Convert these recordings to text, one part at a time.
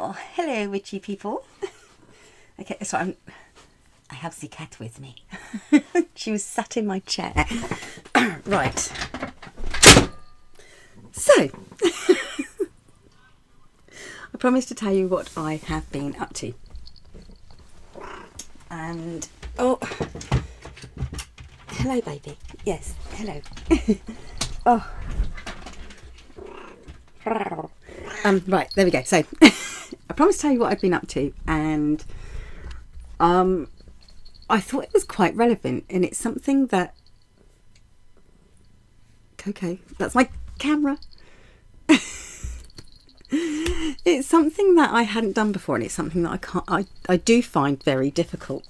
Oh, hello, witchy people. Okay, so I have the cat with me. She was sat in my chair. Right. So, I promised to tell you what I have been up to. And, oh, hello, baby. Yes, hello. Oh. Right, there we go. So, I promised to tell you what I've been up to, and I thought it was quite relevant, and it's something that... Okay, that's my camera. It's something that I hadn't done before, and it's something that I do find very difficult.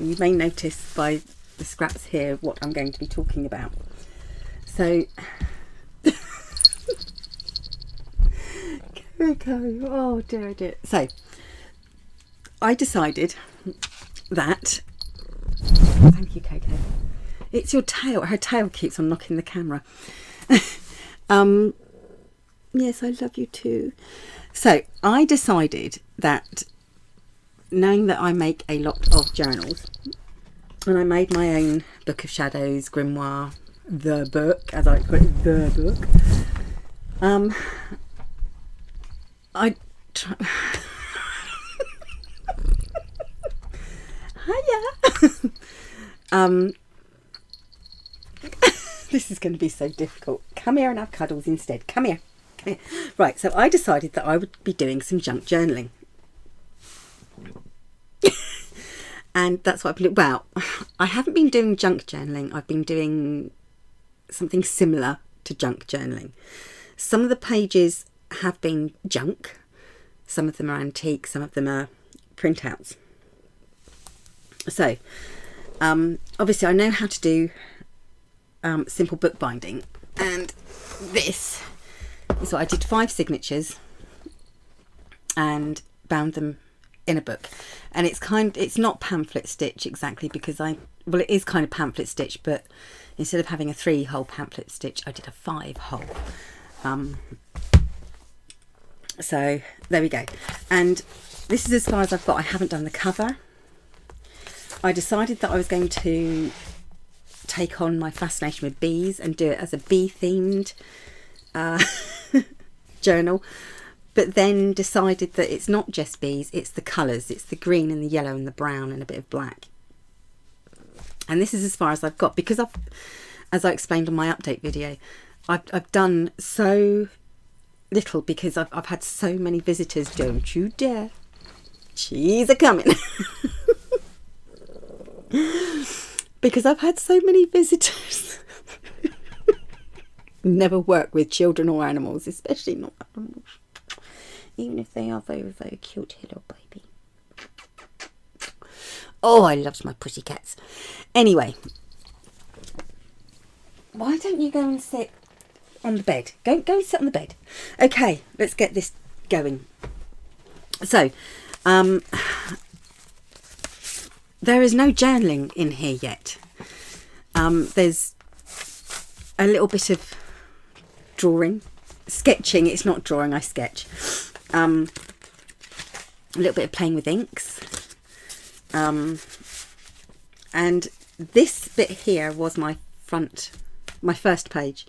You may notice by the scraps here what I'm going to be talking about. So... Okay. Oh dear, dear. So, I decided that... Thank you, Coco. It's your tail. Her tail keeps on knocking the camera. Yes, I love you too. So, I decided that, knowing that I make a lot of journals, and I made my own Book of Shadows, Grimoire, the book, as I like to put it, the book. Hiya. This is going to be so difficult. Come here and have cuddles instead. Come here. Come here. Right, so I decided that I would be doing some junk journaling. And that's what I've been... Well, I haven't been doing junk journaling. I've been doing something similar to junk journaling. Some of the pages have been junk. Some of them are antique. Some of them are printouts. So, obviously I know how to do simple bookbinding, and this is what I did. 5 signatures and bound them in a book, and it's not pamphlet stitch exactly, because it is kind of pamphlet stitch, but instead of having a 3-hole pamphlet stitch, I did a 5-hole. So there we go, and this is as far as I've got. I haven't done the cover. I decided that I was going to take on my fascination with bees and do it as a bee themed journal, but then decided that it's not just bees, it's the colours. It's the green and the yellow and the brown and a bit of black, and this is as far as I've got, because as I explained on my update video, I've done so little because I've had so many visitors. Don't you dare, she's a coming. Because I've had so many visitors. Never work with children or animals, especially not animals, even if they are very, very cute. Hello, baby. Oh, I loved my pussycats. Anyway, why don't you go and sit on the bed? Go and sit on the bed. Okay, let's get this going. So, there is no journaling in here yet. There's a little bit of drawing, sketching. It's not drawing, I sketch. A little bit of playing with inks. And this bit here was my first page.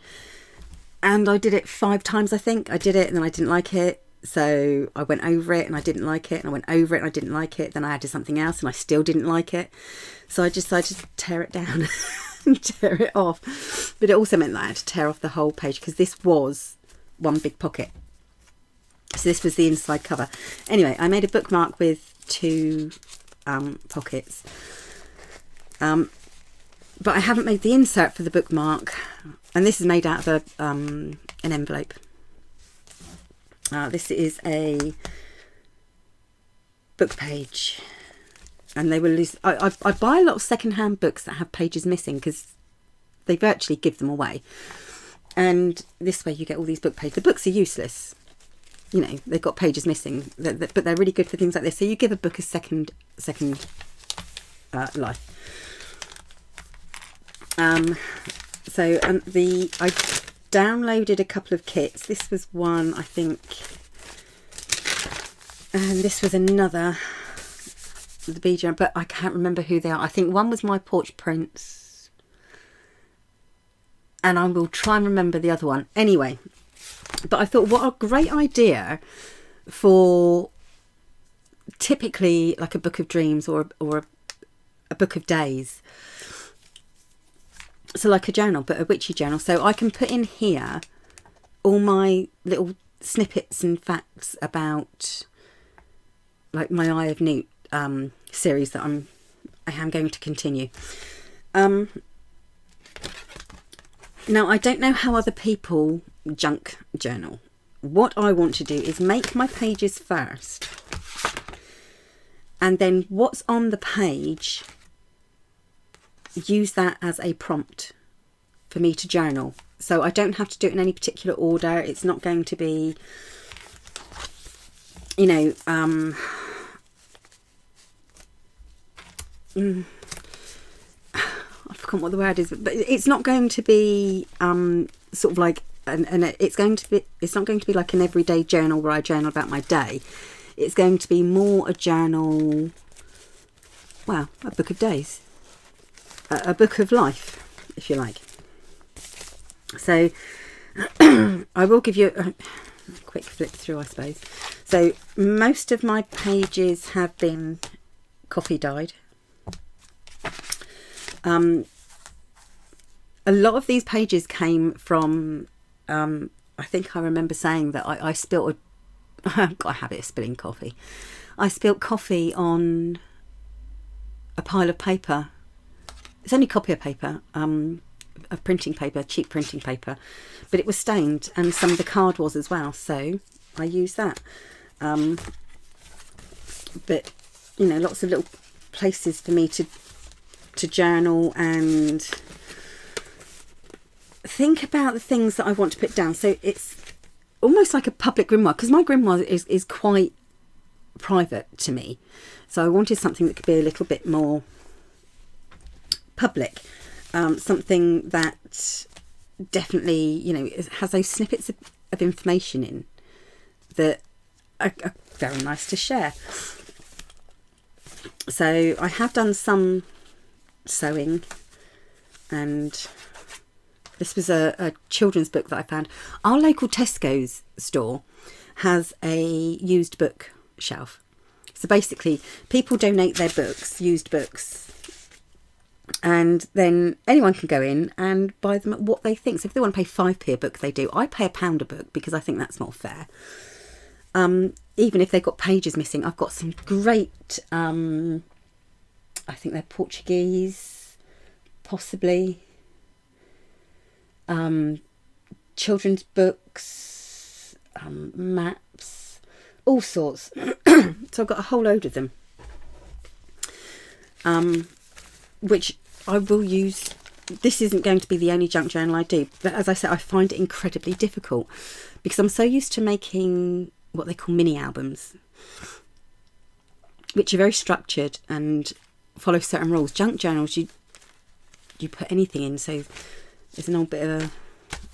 And I did it 5 times, I think. I did it and then I didn't like it. So I went over it and I didn't like it, and I went over it and I didn't like it. Then I added something else and I still didn't like it. So I decided to tear it down and tear it off. But it also meant that I had to tear off the whole page, because this was one big pocket. So this was the inside cover. Anyway, I made a bookmark with 2 pockets. But I haven't made the insert for the bookmark. And this is made out of an envelope. This is a book page, and they will lose. I buy a lot of second-hand books that have pages missing, because they virtually give them away. And this way you get all these book pages. The books are useless, you know, they've got pages missing, but they're really good for things like this. So you give a book a second life. I downloaded a couple of kits. This was one, I think, And this was another, the bead journal, but I can't remember who they are. I think one was My Porch Prince, and I will try and remember the other one. Anyway, but I thought, what a great idea for typically like a book of dreams or a book of days. So like a journal, but a witchy journal. So I can put in here all my little snippets and facts about like my Eye of Newt series that I am going to continue. Now I don't know how other people junk journal. What I want to do is make my pages first, and then what's on the page, use that as a prompt for me to journal. So I don't have to do it in any particular order. It's not going to be, you know, I forgot what the word is, but it's not going to be sort of like it's not going to be like an everyday journal where I journal about my day. It's going to be more a journal, well, a book of days, a book of life, if you like. So I will give you a quick flip through, I suppose. So most of my pages have been coffee dyed. A lot of these pages came from, I think I remember saying that I spilt I've got a habit of spilling coffee. I spilt coffee on a pile of paper. It's only copier paper, of printing paper, cheap printing paper, but it was stained, and some of the card was as well, so I used that. But you know, lots of little places for me to journal and think about the things that I want to put down. So it's almost like a public grimoire, because my grimoire is quite private to me, so I wanted something that could be a little bit more public, something that definitely, you know, has those snippets of information in that are very nice to share. So I have done some sewing, and this was a children's book that I found. Our local Tesco's store has a used book shelf. So basically people donate their books, used books, and then anyone can go in and buy them at what they think. So if they want to pay 5p a book, they do. I pay £1 a book because I think that's more fair. Even if they've got pages missing, I've got some great, I think they're Portuguese, possibly, children's books, maps, all sorts. So I've got a whole load of them, which I will use. This isn't going to be the only junk journal I do, but as I said, I find it incredibly difficult because I'm so used to making what they call mini albums, which are very structured and follow certain rules. Junk journals, you put anything in, so there's an old bit of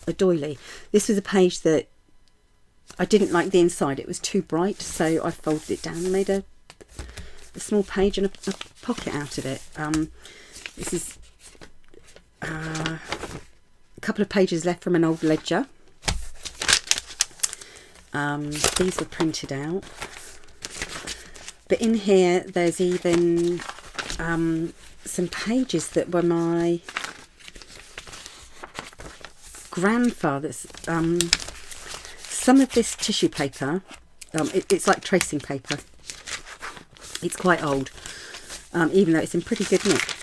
a doily. This was a page that I didn't like the inside. It was too bright, so I folded it down and made a small page and a pocket out of it. This is a couple of pages left from an old ledger. These were printed out, but in here there's even some pages that were my grandfather's. Some of this tissue paper, it's like tracing paper. It's quite old, even though it's in pretty good nick.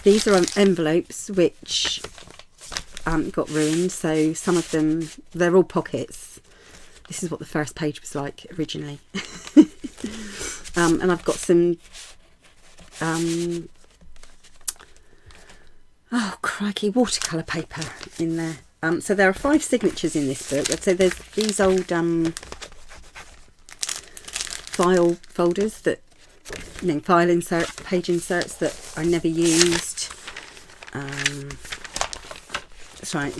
These are envelopes which got ruined, so some of them, they're all pockets. This is what the first page was like originally. And I've got some, oh crikey, watercolour paper in there. So there are 5 signatures in this book. So there's these old file folders that, you know, file insert, page inserts that I never used. That's right.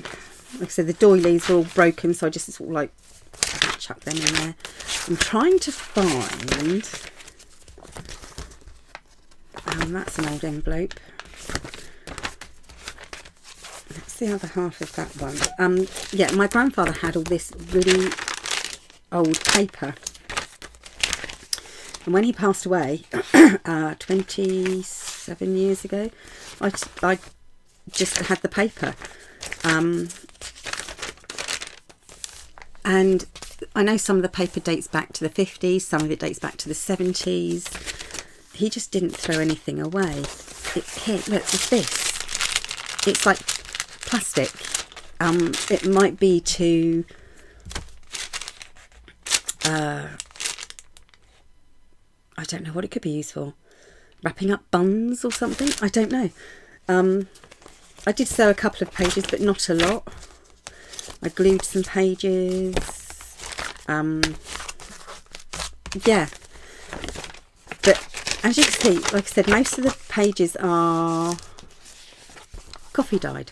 Like I said, the doilies were all broken, so I just sort of like chuck them in there. I'm trying to find, that's an old envelope. That's the other half of that one. Yeah, my grandfather had all this really old paper. And when he passed away, 27 years ago, I just had the paper. And I know some of the paper dates back to the 50s, some of it dates back to the 70s. He just didn't throw anything away. Here, look, it's this. It's like plastic. It might be to I don't know what it could be used for. Wrapping up buns or something? I don't know. I did sew a couple of pages, but not a lot. I glued some pages. Yeah. But as you can see, like I said, most of the pages are coffee dyed.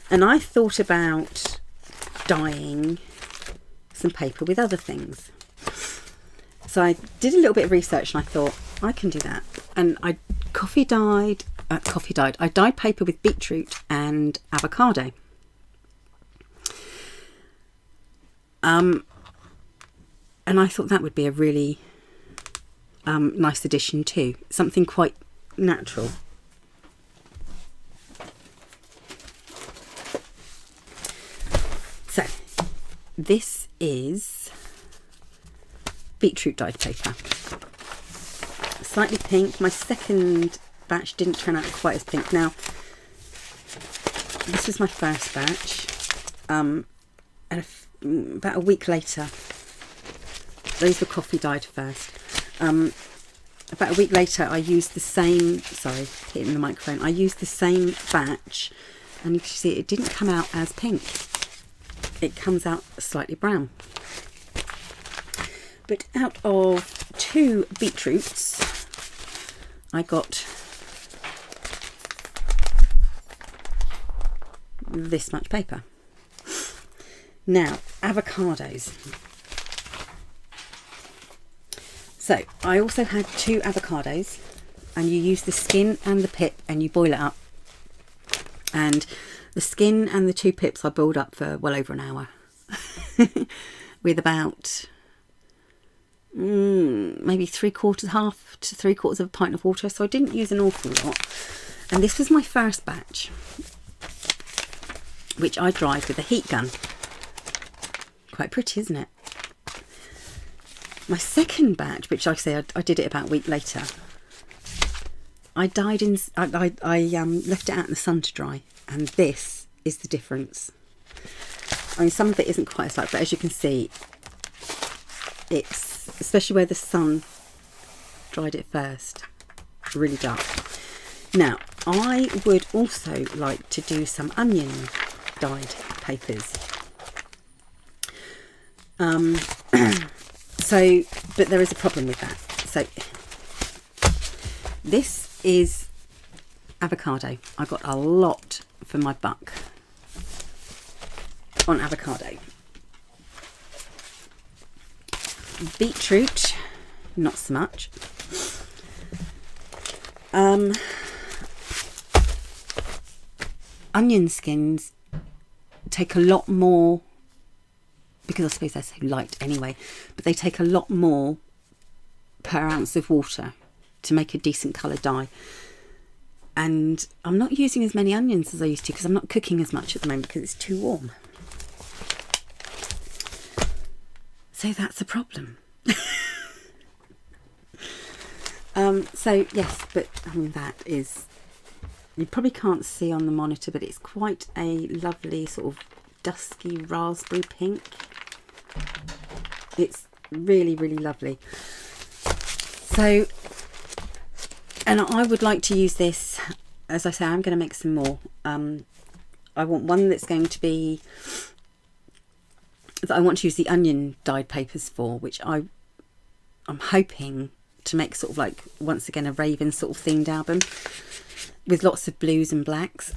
And I thought about dyeing some paper with other things. So I did a little bit of research and I thought, I can do that. And I dyed paper with beetroot and avocado. And I thought that would be a really nice addition too. Something quite natural. So this is beetroot dyed paper. Slightly pink. My second batch didn't turn out quite as pink. Now, this was my first batch. And about a week later, those were coffee dyed first. About a week later, I used the same, sorry, hitting the microphone. I used the same batch, and you can see it didn't come out as pink. It comes out slightly brown. But out of 2 beetroots, I got this much paper. Now, avocados. So, I also had 2 avocados, and you use the skin and the pip and you boil it up. And the skin and the 2 pips I boiled up for well over an hour with about maybe half to 3/4 of a pint of water. So I didn't use an awful lot. And this was my first batch, which I dried with a heat gun. Quite pretty, isn't it? My second batch, which like I say I did it about a week later, I left it out in the sun to dry, and this is the difference. I mean, some of it isn't quite as light, but as you can see, it's, especially where the sun dried it first, really dark. Now, I would also like to do some onion dyed papers. But there is a problem with that. So this is avocado. I got a lot for my buck on avocado. Beetroot, not so much. Onion skins take a lot more, because I suppose they're so light anyway, but they take a lot more per ounce of water to make a decent colour dye. And I'm not using as many onions as I used to because I'm not cooking as much at the moment because it's too warm. So that's a problem. So yes, but I mean, that is, you probably can't see on the monitor, but it's quite a lovely sort of dusky raspberry pink. It's really, really lovely. So, and I would like to use this, as I say, I'm going to make some more. I want one that's going to be, that I want to use the onion dyed papers for, which I'm hoping to make sort of like, once again, a Raven sort of themed album with lots of blues and blacks.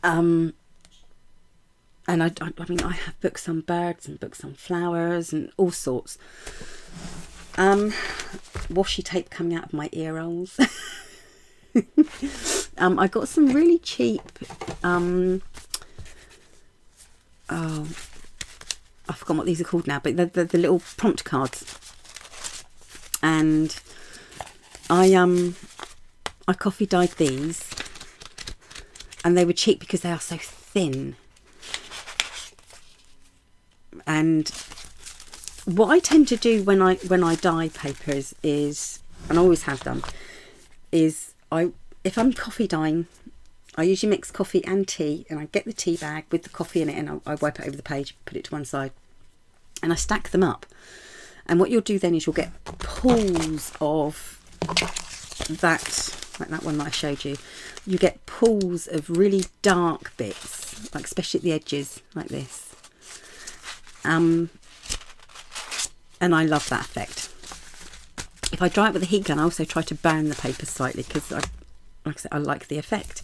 And And I mean, I have books on birds and books on flowers and all sorts. Washi tape coming out of my ear rolls. I got some really cheap, oh, I forgot what these are called now, but the little prompt cards. And I coffee dyed these, and they were cheap because they are so thin. And what I tend to do when I dye papers is, and I always have done, is if I'm coffee dyeing, I usually mix coffee and tea, and I get the tea bag with the coffee in it, and I wipe it over the page, put it to one side, and I stack them up. And what you'll do then is you'll get pools of that, like that one that I showed you. You get pools of really dark bits, like especially at the edges, like this. And I love that effect. If I dry it with a heat gun, I also try to burn the paper slightly because, like I said, I like the effect.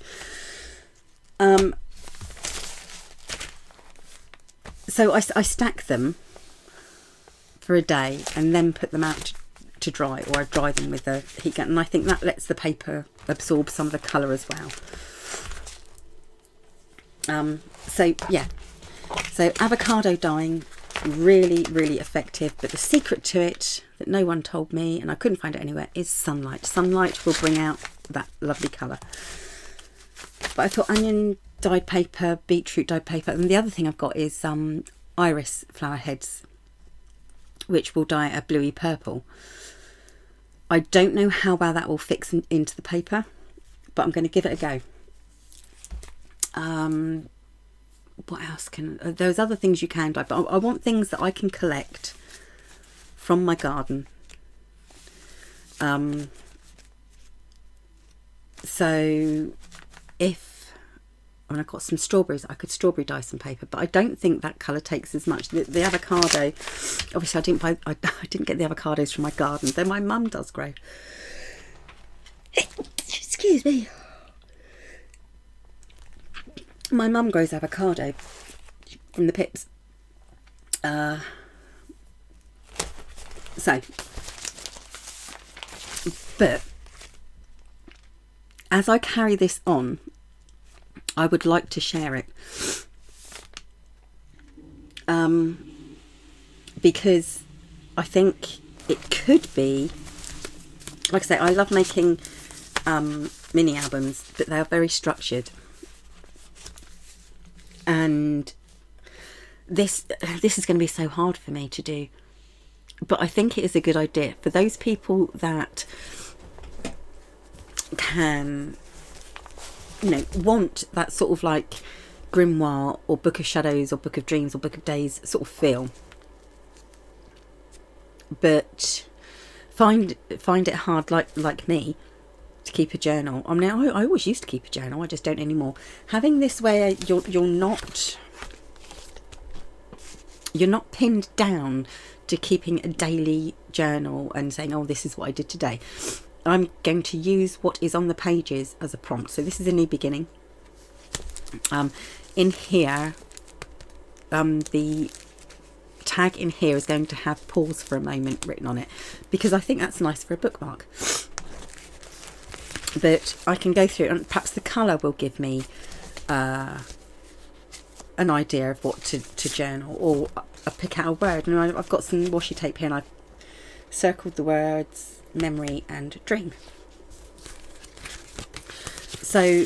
So I stack them for a day and then put them out to dry, or I dry them with a heat gun, and I think that lets the paper absorb some of the colour as well. So yeah, so avocado dyeing, really, really effective, but the secret to it that no one told me, and I couldn't find it anywhere, is sunlight. Sunlight will bring out that lovely colour. But I thought onion dyed paper, beetroot dyed paper, and the other thing I've got is iris flower heads, which will dye a bluey purple. I don't know how well that will fix into the paper, but I'm going to give it a go. What else can... there's other things you can dye, but I want things that I can collect from my garden. So if... when I've got some strawberries, I could strawberry dye some paper, but I don't think that colour takes as much. The avocado, obviously I didn't get the avocados from my garden, though my mum does grow. Excuse me. My mum grows avocado from the pips. But as I carry this on, I would like to share it, because I think it could be, like I say, I love making mini albums, but they are very structured, and this is going to be so hard for me to do, but I think it is a good idea for those people that can, you know, want that sort of like Grimoire or Book of Shadows or Book of Dreams or Book of Days sort of feel, but find it hard, like me, to keep a journal. I mean, I always used to keep a journal, I just don't anymore. Having this where you're not pinned down to keeping a daily journal and saying, oh, this is what I did today. I'm going to use what is on the pages as a prompt. So this is a new beginning. In here, the tag in here is going to have pause for a moment written on it, because I think that's nice for a bookmark. But I can go through, and perhaps the colour will give me an idea of what to journal, or I pick out a word. And I've got some washi tape here, and I've circled the words memory and dream. So,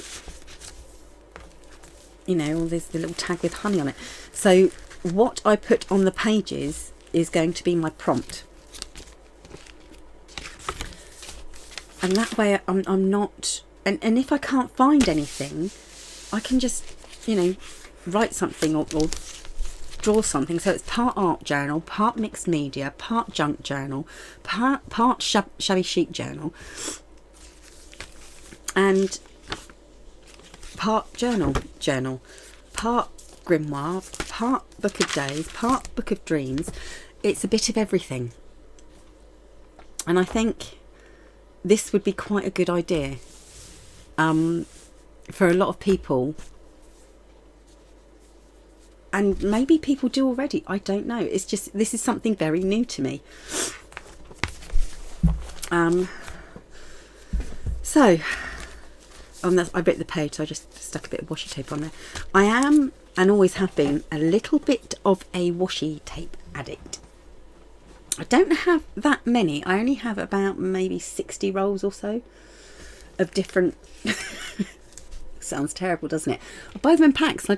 you know, there's the little tag with honey on it. So what I put on the pages is going to be my prompt, and that way I'm not, and if I can't find anything, I can just, you know, write something or draw something. So it's part art journal, part mixed media, part junk journal, part shabby chic journal, and part journal, part Grimoire, part Book of Days, part Book of Dreams. It's a bit of everything, and I think this would be quite a good idea for a lot of people. and maybe people do already. I don't know. It's just, this is something very new to me. So I ripped the page, so I just stuck a bit of washi tape on there. I am, and always have been, a little bit of a washi tape addict. I don't have that many. I only have about maybe 60 rolls or so of different... Sounds terrible, doesn't it? I buy them in packs.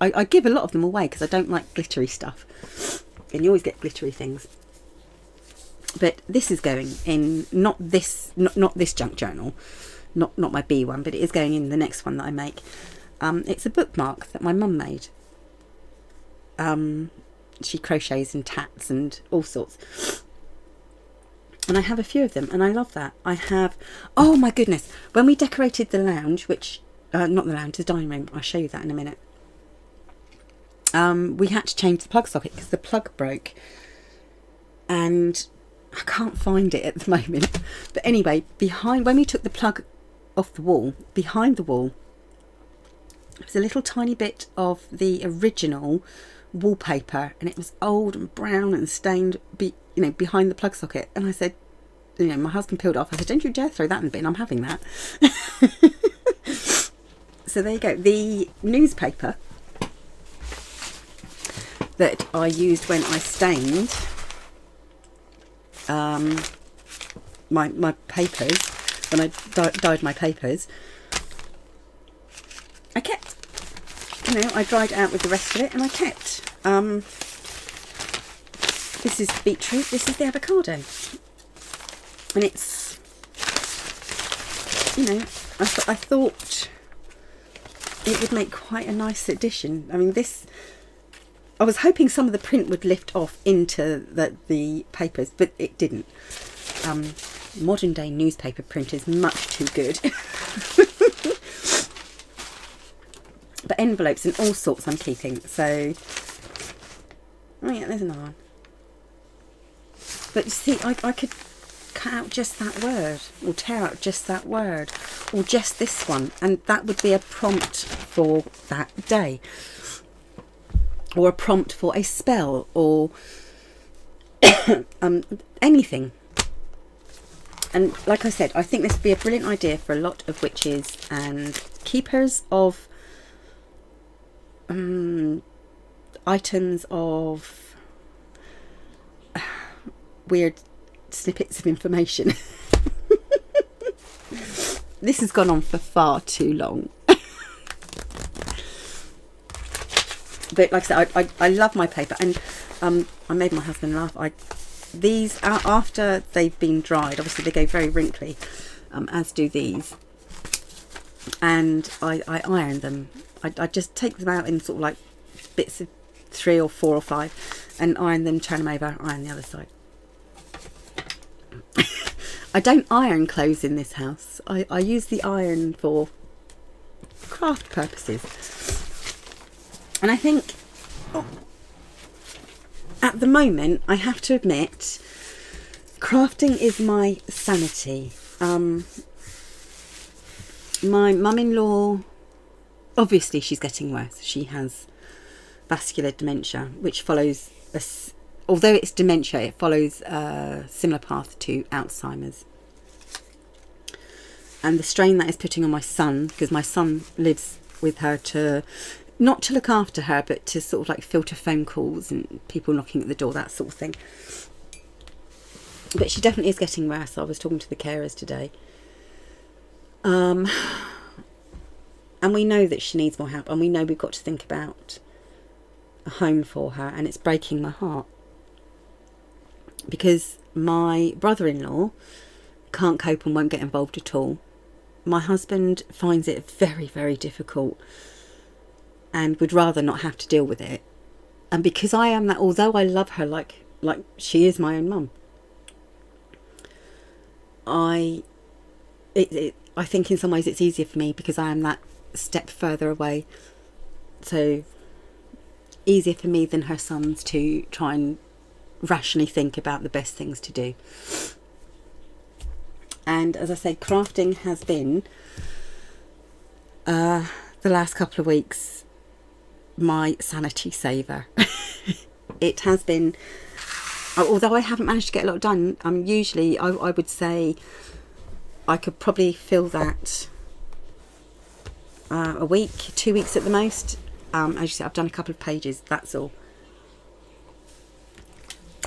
I give a lot of them away because I don't like glittery stuff. And you always get glittery things. But this is going in, not this junk journal, not my B one, but it is going in the next one that I make. It's a bookmark that my mum made. She crochets and tats and all sorts. And I have a few of them, and I love that. I have, oh my goodness, when we decorated the lounge, which, not the lounge, the dining room, I'll show you that in a minute. We had to change the plug socket because the plug broke. And I can't find it at the moment. But anyway, when we took the plug off the wall, behind the wall, there was a little tiny bit of the original wallpaper, and it was old and brown and stained, behind the plug socket. And I said, my husband peeled off. I said, don't you dare throw that in the bin, I'm having that. So there you go. The newspaper that I used when I stained my papers, when I dyed my papers, I kept. I dried it out with the rest of it, and I kept. This is beetroot, this is the avocado. And it's, I thought it would make quite a nice addition. I mean, I was hoping some of the print would lift off into the papers, but it didn't. Modern day newspaper print is much too good. But envelopes and all sorts I'm keeping. So, oh yeah, there's another one. But you see, I could cut out just that word, or tear out just that word, or just this one, and that would be a prompt for that day, or a prompt for a spell, or anything. And like I said, I think this would be a brilliant idea for a lot of witches and keepers of items of weird snippets of information. This has gone on for far too long. But like I said, I love my paper, and I made my husband laugh. These, after they've been dried, obviously they go very wrinkly, as do these, and I iron them. I just take them out in sort of like bits of 3 or 4 or 5 and iron them, turn them over, iron the other side. I don't iron clothes in this house. I use the iron for craft purposes. And I think at the moment, I have to admit, crafting is my sanity. My mum-in-law, obviously she's getting worse. She has vascular dementia, which follows, although it's dementia, it follows a similar path to Alzheimer's. And the strain that is putting on my son, because my son lives with her not to look after her, but to sort of like filter phone calls and people knocking at the door, that sort of thing. But she definitely is getting worse. I was talking to the carers today. And we know that she needs more help, and we know we've got to think about a home for her, and it's breaking my heart. Because my brother-in-law can't cope and won't get involved at all. My husband finds it very, very difficult and would rather not have to deal with it. And because I am that, although I love her like she is my own mum, I think in some ways it's easier for me because I am that step further away. So easier for me than her sons to try and rationally think about the best things to do. And as I said, crafting has been the last couple of weeks my sanity saver. It has been, although I haven't managed to get a lot done, usually I would say I could probably fill that a week, 2 weeks at the most. As you said, I've done a couple of pages, that's all.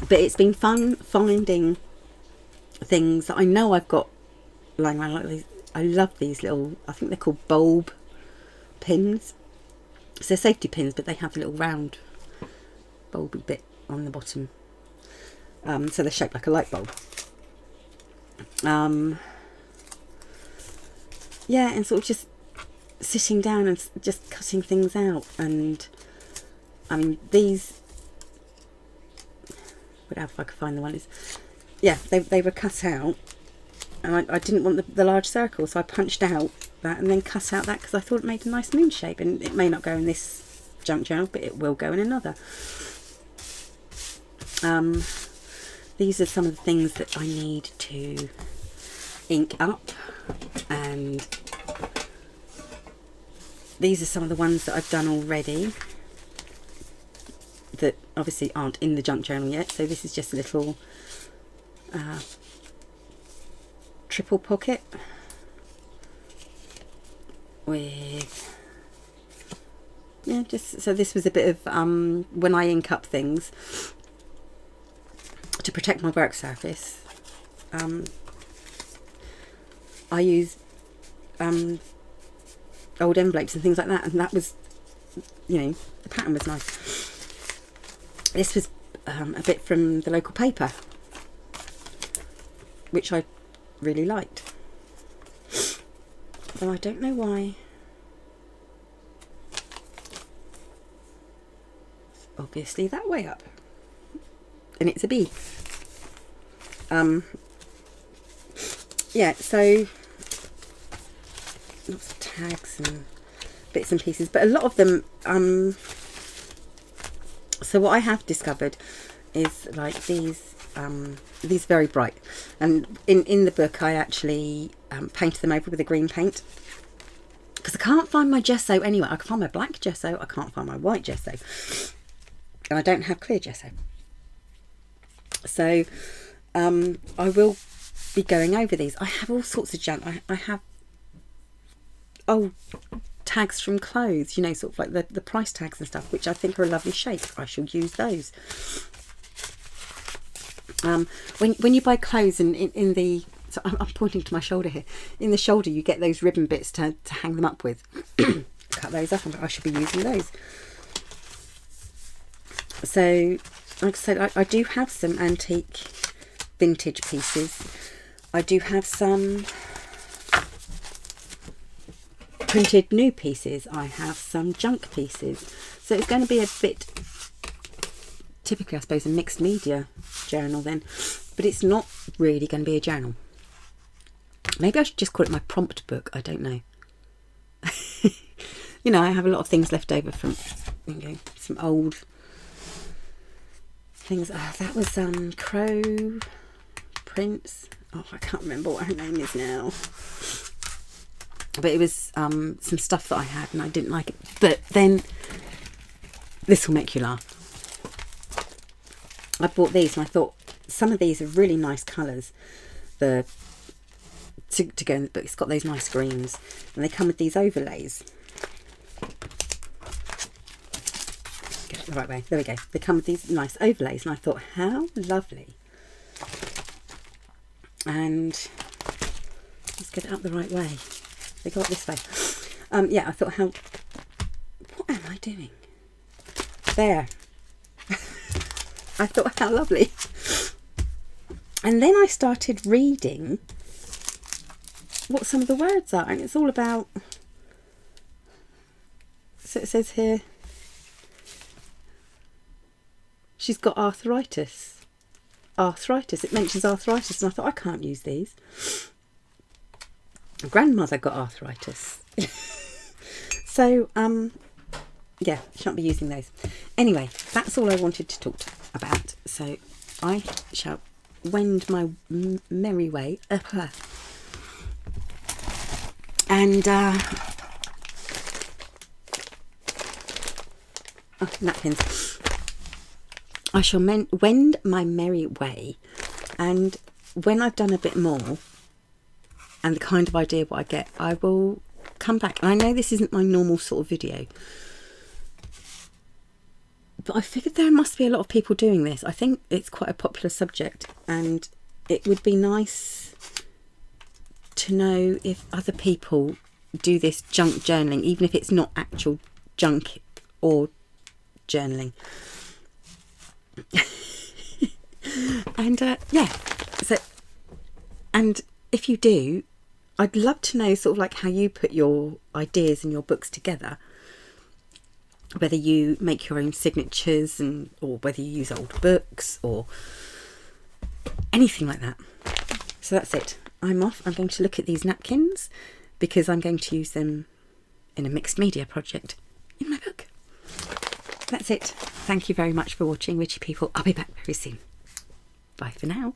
But it's been fun finding things that I know I've got lying around, like these. I love these little, I think they're called bulb pins. So they're safety pins, but they have the little round bulby bit on the bottom. So they're shaped like a light bulb. Yeah, and sort of just sitting down and just cutting things out. And I mean, these, whatever, if I could find the one, is, yeah, they were cut out, and I didn't want the large circle, so I punched out that and then cut out that because I thought it made a nice moon shape. And it may not go in this junk journal, but it will go in another. These are some of the things that I need to ink up, and these are some of the ones that I've done already that obviously aren't in the junk journal yet. So this is just a little triple pocket with, yeah, just so this was a bit of when I ink up things to protect my work surface, I use old envelopes and things like that, and that was, you know, the pattern was nice. This was a bit from the local paper, which I really liked, though I don't know why. It's obviously that way up, and it's a bee. Yeah, so lots of tags and bits and pieces, but a lot of them, so what I have discovered is like these very bright, and in the book I actually painted them over with a green paint, because I can't find my gesso anywhere. I can find my black gesso, I can't find my white gesso, and I don't have clear gesso. So I will be going over these. I have all sorts of junk. I have old tags from clothes, you know, sort of like the price tags and stuff, which I think are a lovely shape. I shall use those. When you buy clothes, and in the, so I'm pointing to my shoulder here, in the shoulder you get those ribbon bits to hang them up with. Cut those up, and I should be using those. So like I said, I do have some antique vintage pieces. I do have some printed new pieces. I have some junk pieces. So it's going to be a bit, typically I suppose, a mixed media journal then, but it's not really going to be a journal. Maybe I should just call it my prompt book. I don't know. You know, I have a lot of things left over from, you know, some old things. Oh, that was Crow Prince. Oh, I can't remember what her name is now. But it was some stuff that I had and I didn't like it. But then, this will make you laugh. I bought these and I thought some of these are really nice colours. To go in the book. It's got those nice greens, and they come with these overlays. Get it the right way. There we go. They come with these nice overlays, and I thought, how lovely. And let's get it up the right way. They go up this way. Yeah, I thought, how. What am I doing? There. I thought, how lovely. And then I started reading what some of the words are, and it's all about, so it says here, she's got arthritis. It mentions arthritis, and I thought, I can't use these. Grandmother got arthritis. So yeah, shan't be using those. Anyway, that's all I wanted to talk about, so I shall wend my merry way up her. And napkins. I shall wend my merry way, and when I've done a bit more and the kind of idea what I get, I will come back. And I know this isn't my normal sort of video, but I figured there must be a lot of people doing this. I think it's quite a popular subject, and it would be nice to know if other people do this junk journaling, even if it's not actual junk or journaling. And yeah, so, and if you do, I'd love to know sort of like how you put your ideas and your books together, whether you make your own signatures, and or whether you use old books or anything like that. So that's it. I'm off. I'm going to look at these napkins because I'm going to use them in a mixed media project in my book. That's it. Thank you very much for watching, witchy people. I'll be back very soon. Bye for now.